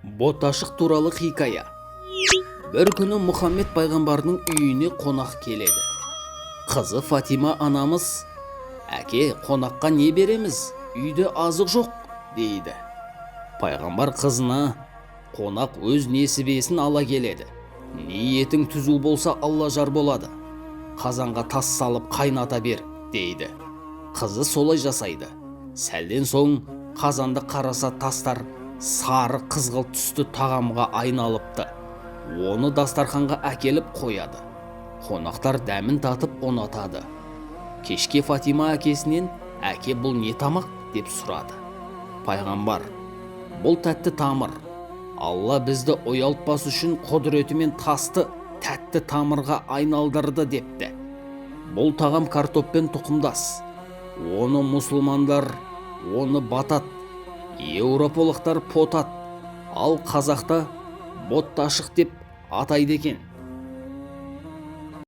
Боташық туралы хикая. Бір күні Мұхаммед пайғамбардың үйіне қонақ келеді. Қызы Фатима анамыз: «Әке, қонаққа не береміз? Үйде азық жоқ», дейді. Пайғамбар қызына: «Қонақ өз несібесін ала келеді. Ниетің түзу болса, Алла жар болады. Қазанға тас салып қайната бер», дейді. Қызы солай жасайды. Сәлден соң қазанды қараса, тастар сары қызғылт түсті тағамға айналыпты. Оны дастарханға әкеліп қояды. Қонақтар дәмін татып ұнатады. Кешке Фатима әкесінен: «Әке, бұл не тамақ?» деп сұрады. Пайғамбар: «Бұл тәтті тамыр. Алла бізді оялтпас үшін құдіретімен тасты тәтті тамырға айналдырды», депті. Бұл тағам картоппен тұқымдас. Оны мұсылмандар оны батат, еуропалықтар потат, ал қазақта боташық деп атайды екен.